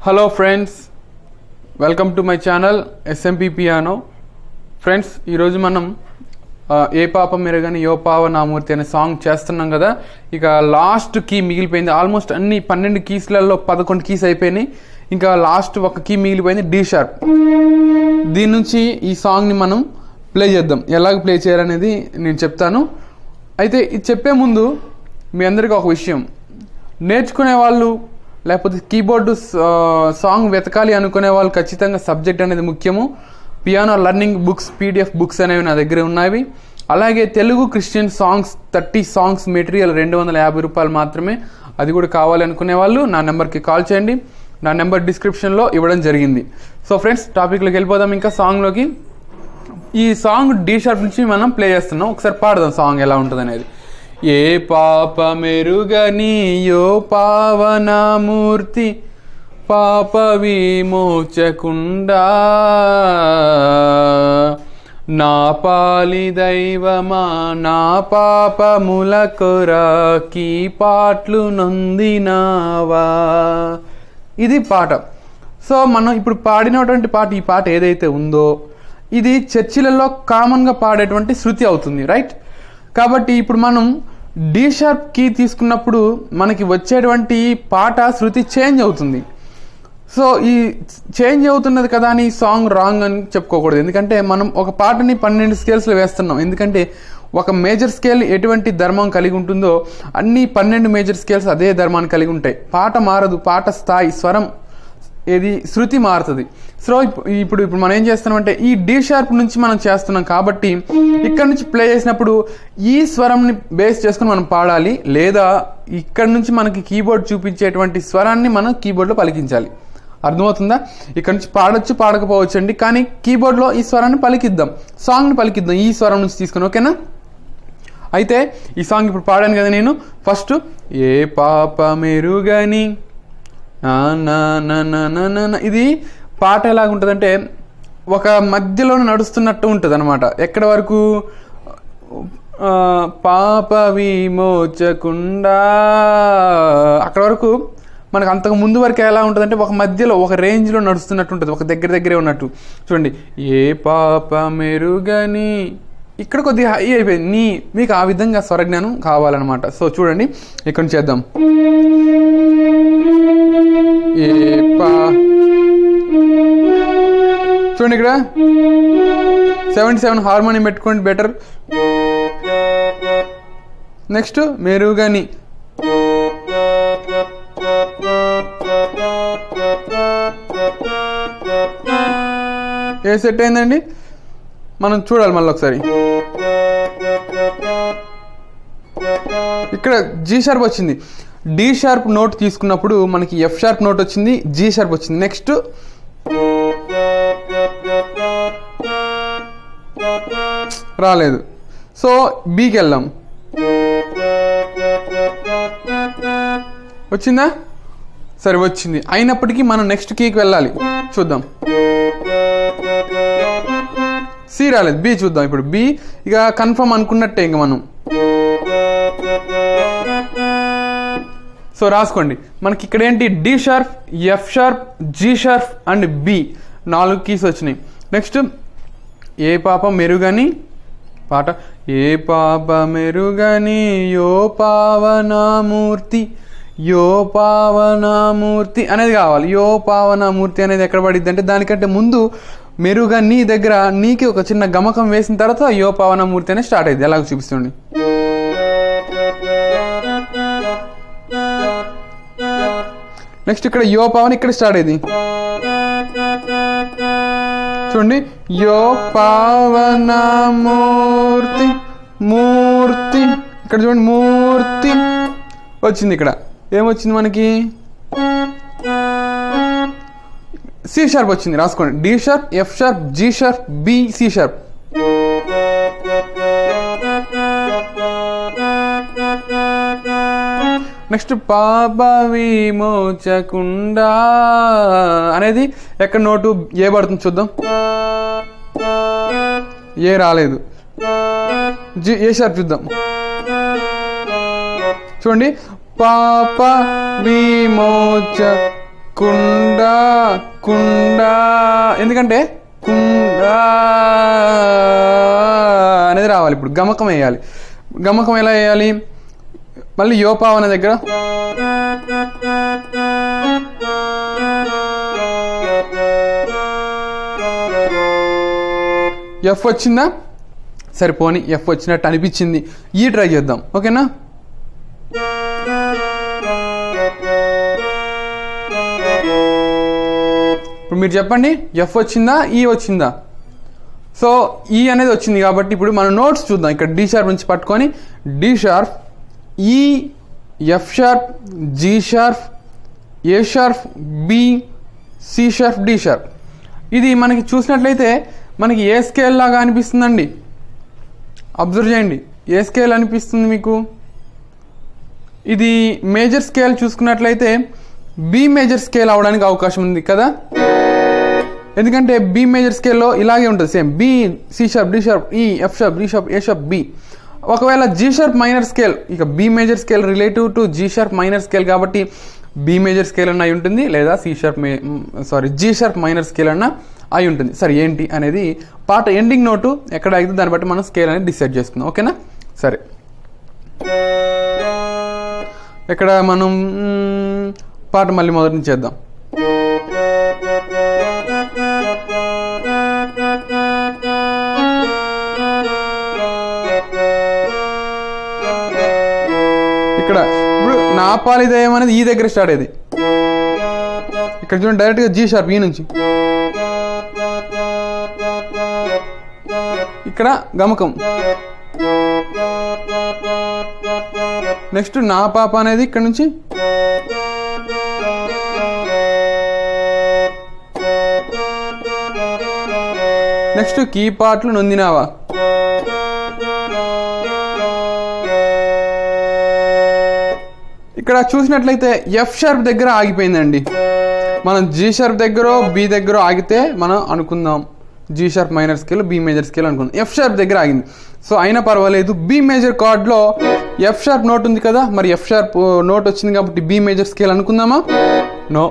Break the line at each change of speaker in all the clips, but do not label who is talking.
Hello friends, welcome to my channel SMP piano. Friends, ఈరోజు మనం ఏ పాప మెరుగని యో పావ నామూర్తి అనే సాంగ్ చేస్తున్నాం కదా. ఇక లాస్ట్ కీ మిగిలిపోయింది. ఆల్మోస్ట్ అన్ని 12 కీస్లలో 11 కీస్ అయిపోయినాయి. ఇంకా లాస్ట్ ఒక కీ మిగిలిపోయింది, డి షార్ప్. దీని నుంచి ఈ సాంగ్ని మనం ప్లే చేద్దాం. ఎలాగ ప్లే చేయాలనేది నేను చెప్తాను. అయితే ఇది చెప్పే ముందు మీ అందరికీ ఒక విషయం, నేర్చుకునే వాళ్ళు లేకపోతే కీబోర్డు సాంగ్ వెతకాలి అనుకునే వాళ్ళు ఖచ్చితంగా సబ్జెక్ట్ అనేది ముఖ్యము. Piano learning books, PDF books అనేవి నా దగ్గర ఉన్నాయి. అలాగే Telugu Christian songs 30 songs material 250 రూపాయలు మాత్రమే. అది కూడా కావాలి అనుకునే వాళ్ళు నా నెంబర్కి కాల్ చేయండి. నా నెంబర్ డిస్క్రిప్షన్లో ఇవ్వడం జరిగింది. సో ఫ్రెండ్స్, టాపిక్లోకి వెళ్ళిపోదాం. ఇంకా సాంగ్లోకి. ఈ సాంగ్ డి షార్ప్ నుంచి మనం ప్లే చేస్తున్నాం. ఒకసారి పాడదాం సాంగ్ ఎలా ఉంటుంది అనేది. ఏ పాప మెరుగని యో పావనమూర్తి, పాప విమోచకుండా, నా పాలి దైవమా నా పాపముల కొరకి పాట్లు నొందినావా. ఇది పాట. సో మనం ఇప్పుడు పాడినటువంటి పాట, ఈ పాట ఏదైతే ఉందో ఇది చర్చిలలో కామన్గా పాడేటువంటి శృతి అవుతుంది, రైట్? కాబట్టి ఇప్పుడు మనం డి షార్ప్ కీ తీసుకున్నప్పుడు మనకి వచ్చేటువంటి పాట శృతి చేంజ్ అవుతుంది. సో ఈ చేంజ్ అవుతున్నది కదా అని సాంగ్ రాంగ్ అని చెప్పుకోకూడదు. ఎందుకంటే మనం ఒక పాటని 12 స్కేల్స్లో వేస్తున్నాం. ఎందుకంటే ఒక మేజర్ స్కేల్ ఎటువంటి ధర్మం కలిగి ఉంటుందో అన్ని 12 మేజర్ స్కేల్స్ అదే ధర్మాన్ని కలిగి ఉంటాయి. పాట మారదు, పాట స్థాయి, స్వరం ఏది శృతి మారుతుంది. సో ఇప్పుడు మనం ఏం చేస్తున్నామంటే ఈ డి షార్ప్ నుంచి మనం చేస్తున్నాం కాబట్టి ఇక్కడ నుంచి ప్లే చేసినప్పుడు ఈ స్వరంని బేస్ చేసుకుని మనం పాడాలి. లేదా ఇక్కడ నుంచి మనకి కీబోర్డ్ చూపించేటువంటి స్వరాన్ని మనం కీబోర్డ్లో పలికించాలి. అర్థమవుతుందా? ఇక్కడ నుంచి పాడొచ్చు, పాడకపోవచ్చు అండి, కానీ కీబోర్డ్లో ఈ స్వరాన్ని పలికిద్దాం, సాంగ్ని పలికిద్దాం ఈ స్వరం నుంచి తీసుకుని. ఓకేనా? అయితే ఈ సాంగ్ ఇప్పుడు పాడాను కదా నేను. ఫస్ట్ ఏ పాప మెరుగని ఇది పాట ఎలాగుంటుందంటే ఒక మధ్యలో నడుస్తున్నట్టు ఉంటుంది అనమాట. ఎక్కడి వరకు? పాప విమోచకుండా అక్కడ వరకు. మనకు అంతకు ముందు వరకు ఎలా ఉంటుందంటే ఒక మధ్యలో ఒక రేంజ్లో నడుస్తున్నట్టు ఉంటుంది, ఒక దగ్గరే ఉన్నట్టు. చూడండి, ఏ పాప మెరుగని, ఇక్కడ కొద్దిగా హై అయిపోయింది. మీకు ఆ విధంగా స్వరజ్ఞానం కావాలన్నమాట. సో చూడండి, ఇక్కడ నుంచి చేద్దాం. చూడండి, ఇక్కడ 77 హార్మోనియం పెట్టుకోండి, బెటర్. నెక్స్ట్ మెరుగని, ఏ సెట్ అయిందండి? మనం చూడాలి మళ్ళీ ఒకసారి. ఇక్కడ జీ షార్ప్ వచ్చింది. డి షార్ప్ నోట్ తీసుకున్నప్పుడు మనకి F షార్ప్ నోట్ వచ్చింది, జీ షార్ప్ వచ్చింది. నెక్స్ట్ రాలేదు. సో బీకి వెళ్దాం. వచ్చిందా? సరే, వచ్చింది. అయినప్పటికీ మనం నెక్స్ట్ కీకి వెళ్ళాలి. చూద్దాం. సి రాలేదు, బి చూద్దాం. ఇప్పుడు బి ఇక కన్ఫర్మ్ అనుకున్నట్టే ఇంక మనం. సో రాసుకోండి, మనకి ఇక్కడ ఏంటి? D sharp, F sharp, G sharp and B, 4 keys వచ్చినాయి. నెక్స్ట్ ఏ పాప మెరుగని పాట. ఏ పాప మెరుగని యో పావనమూర్తి, యో పావనమూర్తి అనేది కావాలి. యో పావనమూర్తి అనేది ఎక్కడ పడిద్ది అంటే దానికంటే ముందు మెరుగని దగ్గర నీకి ఒక చిన్న గమకం వేసిన తర్వాత యో పావనమూర్తి అనేది స్టార్ట్ అయింది. ఎలాగో చూపిస్తుంది. నెక్స్ట్ ఇక్కడ యో పావన ఇక్కడ స్టార్ట్ అయింది. చూడండి, యో పావనమూర్తి, మూర్తి. ఇక్కడ చూడండి, మూర్తి వచ్చింది. ఇక్కడ ఏమొచ్చింది మనకి? సి షార్ప్ వచ్చింది. రాసుకోండి, D sharp, F sharp, G sharp, B, C sharp. Next పాప విమోచకుండా అనేది ఎక్కడ నోటు? ఏ పడుతుంది చూద్దాం. ఏ రాలేదు. జీ, ఏ షార్ప్ చూద్దాం. చూడండి, పాప విమోచ కుండా కుండా, ఎందుకంటే కుండా అనేది రావాలి. ఇప్పుడు గమకం వేయాలి. గమకం ఎలా వేయాలి? మళ్ళీ యోపావన దగ్గర ఎఫ్ వచ్చిందా? సరిపోని ఎఫ్ వచ్చినట్టు అనిపించింది. ఈ ట్రై చేద్దాం, ఓకేనా? ఇప్పుడు మీరు చెప్పండి, ఎఫ్ వచ్చిందా, ఈ వచ్చిందా? సో ఈ అనేది వచ్చింది కాబట్టి ఇప్పుడు మనం నోట్స్ చూద్దాం. ఇక్కడ డి షార్ప్ నుంచి పట్టుకొని D sharp, E, F sharp, G sharp, A sharp, B, C sharp, D sharp. ఇది మనకి చూసినట్లయితే మనకి ఏ స్కేల్ లాగా అనిపిస్తుందండి. అబ్జర్వ్ చేయండి, ఏ స్కేల్ అనిపిస్తుంది మీకు? ఇది మేజర్ స్కేల్ చూసుకున్నట్లయితే బి మేజర్ స్కేల్ అవడానికి అవకాశం ఉంది కదా, ఎందుకంటే బి మేజర్ స్కేల్లో ఇలాగే ఉంటుంది same. B, C sharp, D sharp, E, F sharp, D sharp, A sharp, B. ఒకవేళ జీ షార్ప్ మైనర్ స్కేల్, ఇక B major scale relative to G sharp minor scale కాబట్టి బి మేజర్ స్కేల్ అన్న అయి ఉంటుంది, లేదా C sharp G sharp minor scale అన్న అయి ఉంటుంది. సరే ఏంటి అనేది పాట ఎండింగ్ నోటు ఎక్కడ అయితే దాన్ని బట్టి మనం స్కేల్ అనేది డిసైడ్ చేసుకుందాం, ఓకేనా? సరే, ఇక్కడ మనం పాట మళ్ళీ మొదటి నుంచి చేద్దాం. ఇక్కడ ఇప్పుడు నా పాలిదయం అనేది ఈ దగ్గర స్టార్ట్ అయ్యేది. ఇక్కడ చూడండి డైరెక్ట్గా జీ షార్ప్, ఈ నుంచి ఇక్కడ గమకం. నెక్స్ట్ నా పాప అనేది ఇక్కడ నుంచి నెక్స్ట్ కీ పాటలు నొందినావా. ఇక్కడ చూసినట్లయితే ఎఫ్ షార్ప్ దగ్గర ఆగిపోయిందండి. మనం జీ షార్ప్ దగ్గర, బి దగ్గర ఆగితే మనం అనుకుందాం G sharp minor scale, B major scale అనుకుందాం. ఎఫ్ షార్ప్ దగ్గర ఆగింది, సో అయినా పర్వాలేదు. బి మేజర్ కార్డ్లో ఎఫ్ షార్ప్ నోట్ ఉంది కదా, మరి ఎఫ్ షార్ప్ నోట్ వచ్చింది కాబట్టి బి మేజర్ స్కేల్ అనుకుందామా? నో,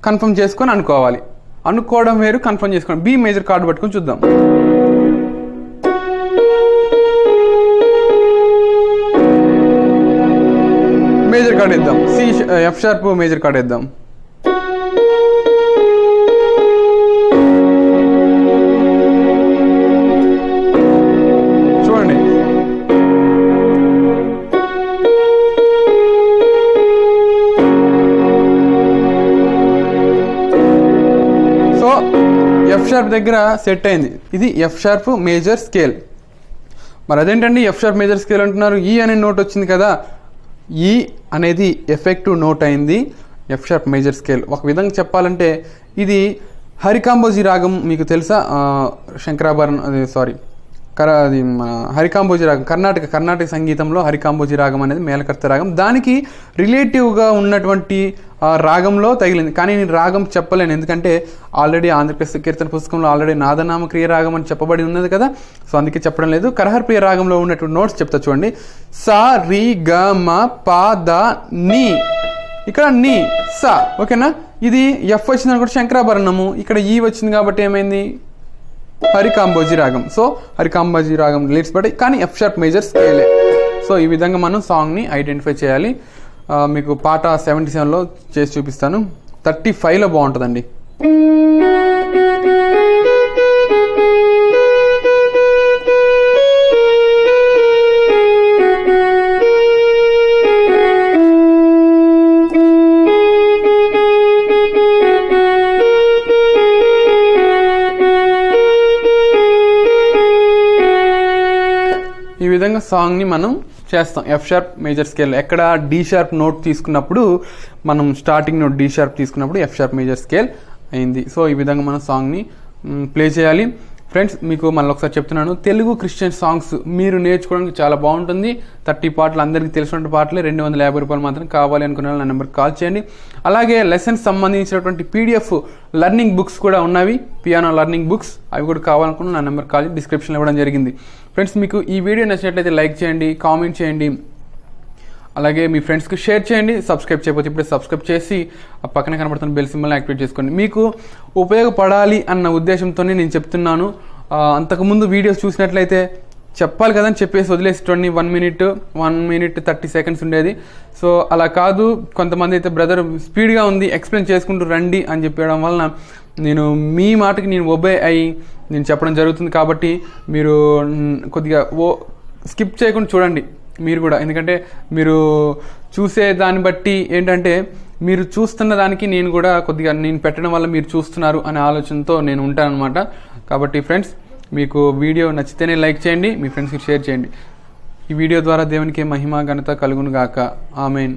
కన్ఫర్మ్ చేసుకొని అనుకోవాలి. అనుకోవడం వేరు, కన్ఫర్మ్ చేసుకోవడం. బి మేజర్ కార్డు పట్టుకొని చూద్దాం. మేజర్ కార్డ్ వేద్దాం, ఎఫ్ షార్ప్ మేజర్ కార్డ్ వేద్దాం. చూడండి, సో ఎఫ్ షార్ప్ దగ్గర సెట్ అయింది. ఇది ఎఫ్ షార్ప్ మేజర్ స్కేల్. మరి అదేంటండి ఎఫ్ షార్ప్ మేజర్ స్కేల్ అంటున్నారు? ఈ అనే నోట్ వచ్చింది కదా, ఈ అనేది ఎఫెక్టివ్ నోట్ అయింది ఎఫ్ షార్ప్ మేజర్ స్కేల్. ఒక విధంగా చెప్పాలంటే ఇది హరికాంబోజీ రాగం మీకు తెలుసా? శంకరాభరణం, అది మన హరికాంబోజీ రాగం, కర్ణాటక సంగీతంలో హరికాంబోజీ రాగం అనేది మేలకర్త రాగం. దానికి రిలేటివ్గా ఉన్నటువంటి రాగంలో తగిలింది. కానీ నేను రాగం చెప్పలేను, ఎందుకంటే ఆల్రెడీ ఆంధ్రప్రదేశ్ కీర్తన పుస్తకంలో ఆల్రెడీ నాదనామ క్రియ రాగం అని చెప్పబడి ఉన్నది కదా, సో అందుకే చెప్పడం లేదు. కరహర్ ప్రియ రాగంలో ఉన్నటువంటి నోట్స్ చెప్తా చూడండి. సా, రి, గ, మ, ప, ద, ని. ఇక్కడ ని, సా, ఓకేనా? ఇది ఎఫ్ వచ్చింది అనుకుంటే శంకరాభరణము. ఇక్కడ ఈ వచ్చింది కాబట్టి ఏమైంది? హరికాంబోజీ రాగం. సో హరికాంబోజీ రాగం రిలేట్స్ బట్టి, కానీ ఎఫ్ షార్ప్ మేజర్ స్కేలే. సో ఈ విధంగా మనం సాంగ్ని ఐడెంటిఫై చేయాలి. మీకు పాట 77లో చేసి చూపిస్తాను. 35లో బాగుంటుందండి. ఈ విధంగా సాంగ్ని మనం చేస్తాం ఎఫ్ షార్ప్ మేజర్ స్కేల్. ఎక్కడ డి షార్ప్ నోట్ తీసుకున్నప్పుడు, మనం స్టార్టింగ్ నోట్ డి షార్ప్ తీసుకున్నప్పుడు ఎఫ్ షార్ప్ మేజర్ స్కేల్ అయింది. సో ఈ విధంగా మనం సాంగ్ని ప్లే చేయాలి. ఫ్రెండ్స్, మీకు మళ్ళీ ఒకసారి చెప్తున్నాను, తెలుగు క్రిస్టియన్ సాంగ్స్ మీరు నేర్చుకోవడానికి చాలా బాగుంటుంది. 30 పాటలు అందరికీ తెలిసినటువంటి పాటలే. 250 రూపాయలు మాత్రం కావాలి అనుకునే నా నెంబర్కి కాల్ చేయండి. అలాగే లెసన్స్ సంబంధించినటువంటి పీడిఎఫ్ లెర్నింగ్ బుక్స్ కూడా ఉన్నవి, పియానో లెర్నింగ్ బుక్స్, అవి కూడా కావాలనుకున్న నా నెంబర్ కాల్ చేసి డిస్క్రిప్షన్లో ఇవ్వడం జరిగింది. ఫ్రెండ్స్, మీకు ఈ వీడియో నచ్చినట్లయితే లైక్ చేయండి, కామెంట్ చేయండి. అలాగే మీ ఫ్రెండ్స్కి షేర్ చేయండి. సబ్స్క్రైబ్ చేయకపోతే ఇప్పుడే సబ్స్క్రైబ్ చేసి ఆ పక్కన కనబడుతున్న బెల్ సింబల్ని యాక్టివేట్ చేసుకోండి. మీకు ఉపయోగపడాలి అన్న ఉద్దేశంతోనే నేను చెప్తున్నాను. అంతకుముందు వీడియోస్ చూసినట్లయితే చెప్పాలి కదని చెప్పేసి వదిలేసేటోడిని. 1 minute 30 seconds ఉండేది. సో అలా కాదు, కొంతమంది అయితే బ్రదర్ స్పీడ్గా ఉంది ఎక్స్ప్లెయిన్ చేసుకుంటూ రండి అని చెప్పడం వలన నేను మీ మాటకి నేను ఒబే అయ్యి నేను చెప్పడం జరుగుతుంది. కాబట్టి మీరు కొద్దిగా స్కిప్ చేయకుండా చూడండి మీరు కూడా. ఎందుకంటే మీరు చూసే దాన్ని బట్టి ఏంటంటే మీరు చూస్తున్న దానికి నేను కూడా కొద్దిగా నేను పెట్టడం వల్ల మీరు చూస్తున్నారు అనే ఆలోచనతో నేను ఉంటాను అనమాట. కాబట్టి ఫ్రెండ్స్, మీకు వీడియో నచ్చితేనే లైక్ చేయండి, మీ ఫ్రెండ్స్కి షేర్ చేయండి. ఈ వీడియో ద్వారా దేవునికి మహిమ ఘనత కలుగును గాక. ఆమేన్.